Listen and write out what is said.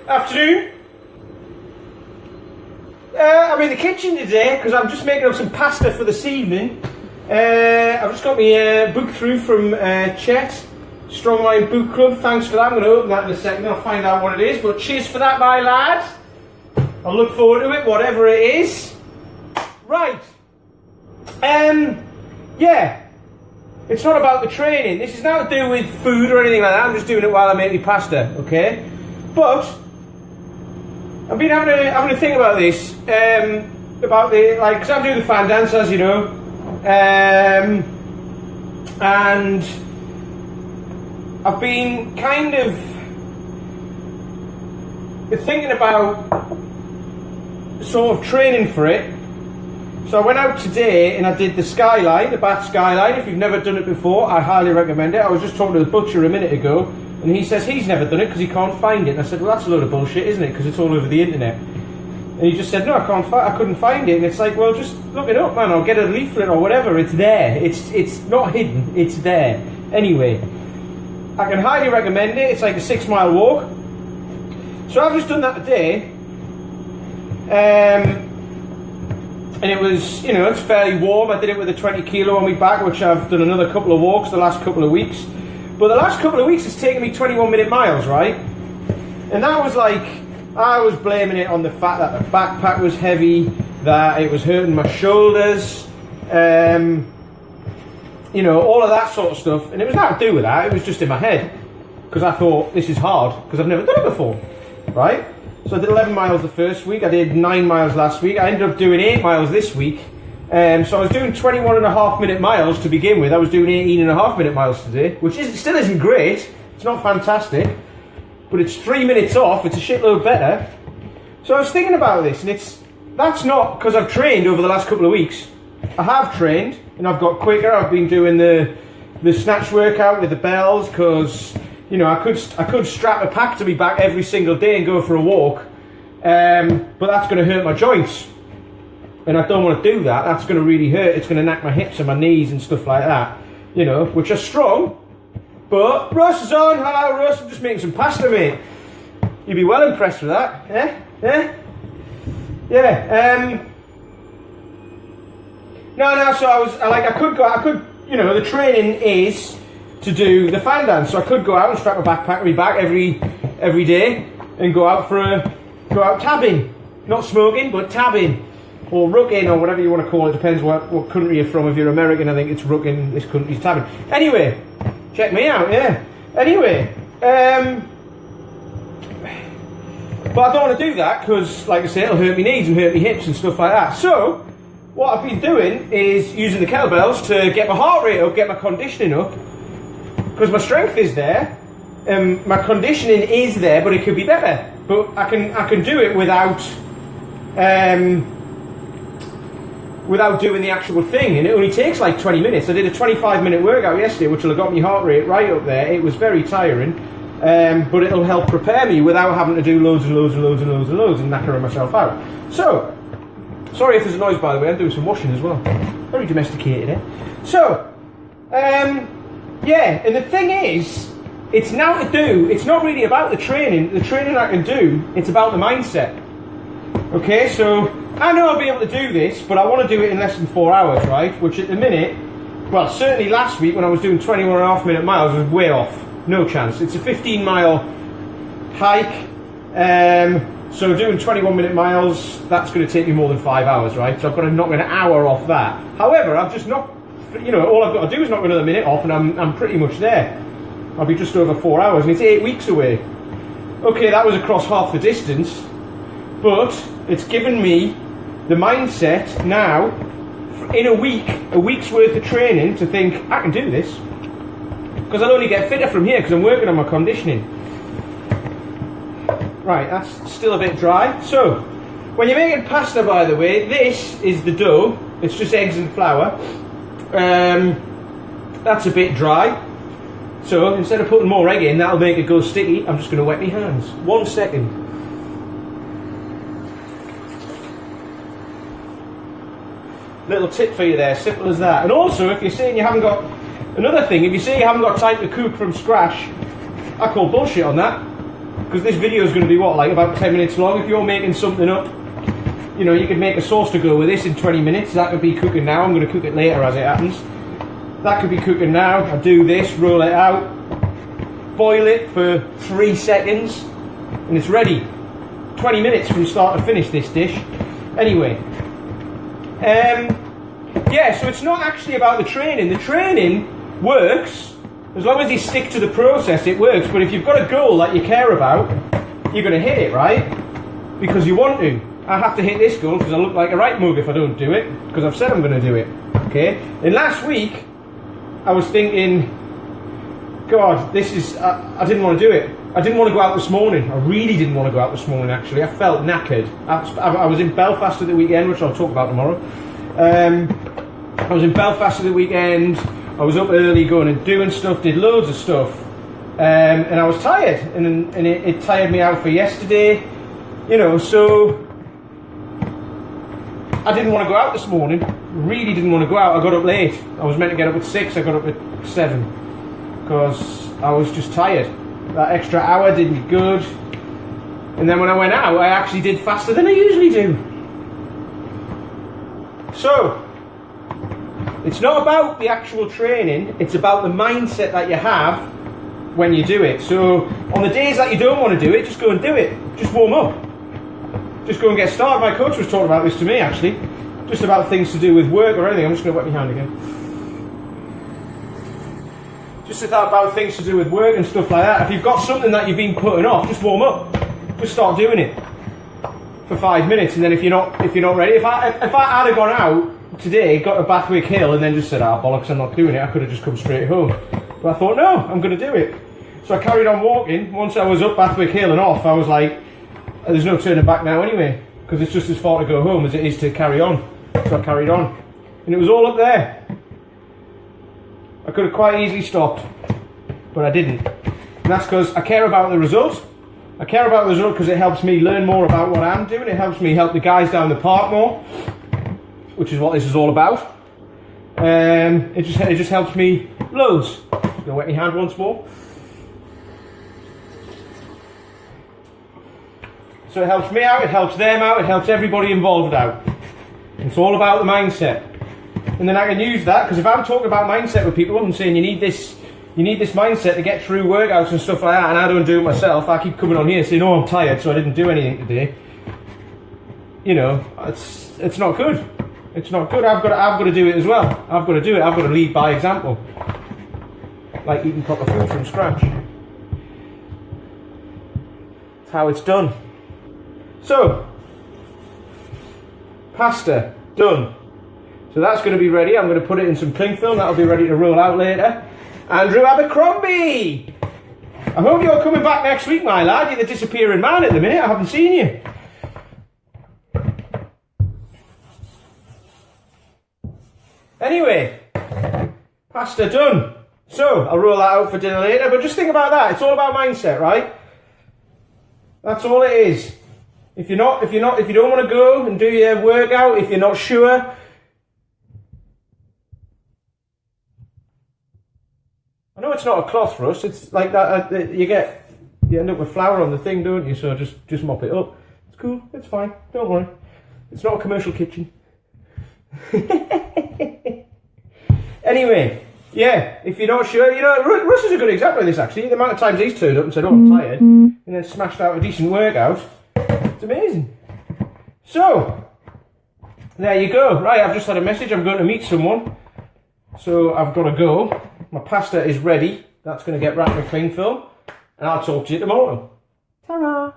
Afternoon. I'm in the kitchen today because I'm just making up some pasta for this evening. I've just got my book through from Chet, Strongline Book Club. Thanks for that. I'm going to open that in a second. I'll find out what it is. But cheers for that, my lad. I'll look forward to it, whatever it is. Right. Yeah. It's not about the training. This is not to do with food or anything like that. I'm just doing it while I make my pasta, okay? But I've been having a think about this, about the, like, because I'm doing the fan dance, as you know, and I've been kind of thinking about sort of training for it. So I went out today and I did the skyline, the Bath skyline. If you've never done it before, I highly recommend it. I was just talking to the butcher a minute ago, and he says he's never done it because he can't find it. And I said, well, that's a load of bullshit, isn't it? Because it's all over the internet. And he just said, no, I couldn't find it. And it's like, well, just look it up, man. I'll get a leaflet or whatever. It's there. It's not hidden. It's there. Anyway, I can highly recommend it. It's like a 6-mile walk. So I've just done that today. And it was, you know, it's fairly warm. I did it with a 20 kilo on my back, which I've done another couple of walks the last couple of weeks. But the last couple of weeks it's taken me 21-minute miles, right? And that was like, I was blaming it on the fact that the backpack was heavy, that it was hurting my shoulders, you know, all of that sort of stuff. And it was nothing to do with that, it was just in my head. Because I thought, this is hard, because I've never done it before, right? So I did 11 miles the first week, I did 9 miles last week, I ended up doing 8 miles this week. So I was doing 21.5-minute miles to begin with. I was doing 18.5-minute miles today, which still isn't great. It's not fantastic, but it's 3 minutes off. It's a shitload better. So I was thinking about this, and that's not because I've trained over the last couple of weeks. I have trained, and I've got quicker. I've been doing the snatch workout with the bells because, you know, I could strap a pack to me back every single day and go for a walk, but that's going to hurt my joints. And I don't want to do that. That's going to really hurt. It's going to knock my hips and my knees and stuff like that, you know, which are strong. But Russ is on. Hello, Russ. I'm just making some pasta, mate. You'd be well impressed with that, eh? Yeah. No. So I could, you know, the training is to do the fan dance. So I could go out and strap a backpack on my back every day and go out tabbing, not smoking, but tabbing. Or rucking, or whatever you want to call it, depends what country you're from. If you're American, I think it's rucking, this country's tabbing. Anyway, check me out, yeah. Anyway, but I don't want to do that, because, like I say, it'll hurt my knees and hurt my hips and stuff like that. So, what I've been doing is using the kettlebells to get my heart rate up, get my conditioning up, because my strength is there, my conditioning is there, but it could be better. But I can do it without doing the actual thing, and it only takes like 20 minutes. I did a 25-minute workout yesterday, which will have got my heart rate right up there. It was very tiring, but it'll help prepare me without having to do loads and knackering myself out. So, sorry if there's a noise, by the way, I'm doing some washing as well. Very domesticated, eh? So, yeah, and the thing is, it's not really about the training I can do, it's about the mindset. Okay, so I know I'll be able to do this, but I want to do it in less than 4 hours, right? Which at the minute, well, certainly last week when I was doing 21.5-minute miles was way off. No chance. It's a 15-mile hike, so doing 21-minute miles, that's going to take me more than 5 hours, right? So I've got to knock an hour off that. However, I've just knocked, you know, all I've got to do is knock another minute off, and I'm pretty much there. I'll be just over 4 hours, and it's 8 weeks away. Okay, that was across half the distance, but it's given me the mindset now, in a week's worth of training, to think, I can do this. Because I'll only get fitter from here, because I'm working on my conditioning. Right, that's still a bit dry. So, when you're making pasta, by the way, this is the dough. It's just eggs and flour. That's a bit dry. So, instead of putting more egg in, that'll make it go sticky, I'm just going to wet my hands. 1 second. Little tip for you there, simple as that. And also, if you're saying you haven't got, another thing, if you say you haven't got time to cook from scratch, I call bullshit on that. because this video is going to be what, like about 10 minutes long. If you're making something up, you know, you could make a sauce to go with this in 20 minutes. That could be cooking now. I'm going to cook it later as it happens. That could be cooking now. I do this, roll it out, boil it for 3 seconds, and it's ready. 20 minutes from start to finish, this dish. Anyway, yeah, so it's not actually about the training. The training works. As long as you stick to the process, it works. But if you've got a goal that you care about, you're going to hit it, right? Because you want to. I have to hit this goal because I look like a right mug if I don't do it, because I've said I'm going to do it. Okay? And last week, I was thinking, God, this is... I didn't want to do it. I didn't want to go out this morning. I really didn't want to go out this morning, actually. I felt knackered. I was in Belfast at the weekend, which I'll talk about tomorrow. I was in Belfast at the weekend. I was up early going and doing stuff, did loads of stuff. And I was tired. And it tired me out for yesterday. You know, so... I didn't want to go out this morning. Really didn't want to go out. I got up late. I was meant to get up at 6. I got up at 7. Because I was just tired. That extra hour did me good. And then when I went out, I actually did faster than I usually do. So, it's not about the actual training, it's about the mindset that you have when you do it. So, on the days that you don't want to do it, just go and do it. Just warm up. Just go and get started. My coach was talking about this to me, actually. Just about things to do with work or anything. I'm just going to wet my hand again. Just about things to do with work and stuff like that. If you've got something that you've been putting off, just warm up. Just start doing it for 5 minutes, and then if you're not ready, if I had gone out today, got to Bathwick Hill, and then just said, "Ah, bollocks, I'm not doing it," I could have just come straight home. But I thought, no, I'm going to do it. So I carried on walking. Once I was up Bathwick Hill and off, I was like, "There's no turning back now anyway, because it's just as far to go home as it is to carry on." So I carried on, and it was all up there. I could have quite easily stopped, but I didn't. And that's because I care about the result. I care about the result because it helps me learn more about what I'm doing. It helps me help the guys down the park more, which is what this is all about. It just helps me loads. Just gonna wet your hand once more. So it helps me out, it helps them out, it helps everybody involved out. It's all about the mindset. And then I can use that, because if I'm talking about mindset with people and saying you need this mindset to get through workouts and stuff like that, and I don't do it myself, I keep coming on here saying, "Oh, I'm tired, so I didn't do anything today." You know, it's not good. It's not good. I've got to do it as well. I've got to do it. I've got to lead by example, like eating proper food from scratch. That's how it's done. So, pasta done. So that's going to be ready. I'm going to put it in some cling film. That'll be ready to roll out later. Andrew Abercrombie! I hope you're coming back next week, my lad. You're the disappearing man at the minute. I haven't seen you. Anyway, pasta done. So, I'll roll that out for dinner later. But just think about that. It's all about mindset, right? That's all it is. If you don't want to go and do your workout, if you're not sure, I know it's not a cloth rust, it's like that, you end up with flour on the thing, don't you? So just mop it up. It's cool, it's fine, don't worry. It's not a commercial kitchen. Anyway, yeah, if you're not sure, you know, Russ is a good example of this actually. The amount of times he's turned up and said, "Oh, I'm tired," and then smashed out a decent workout. It's amazing. So, there you go. Right, I've just had a message, I'm going to meet someone. So I've got to go. My pasta is ready. That's going to get wrapped in cling film. And I'll talk to you tomorrow. Ta-ra!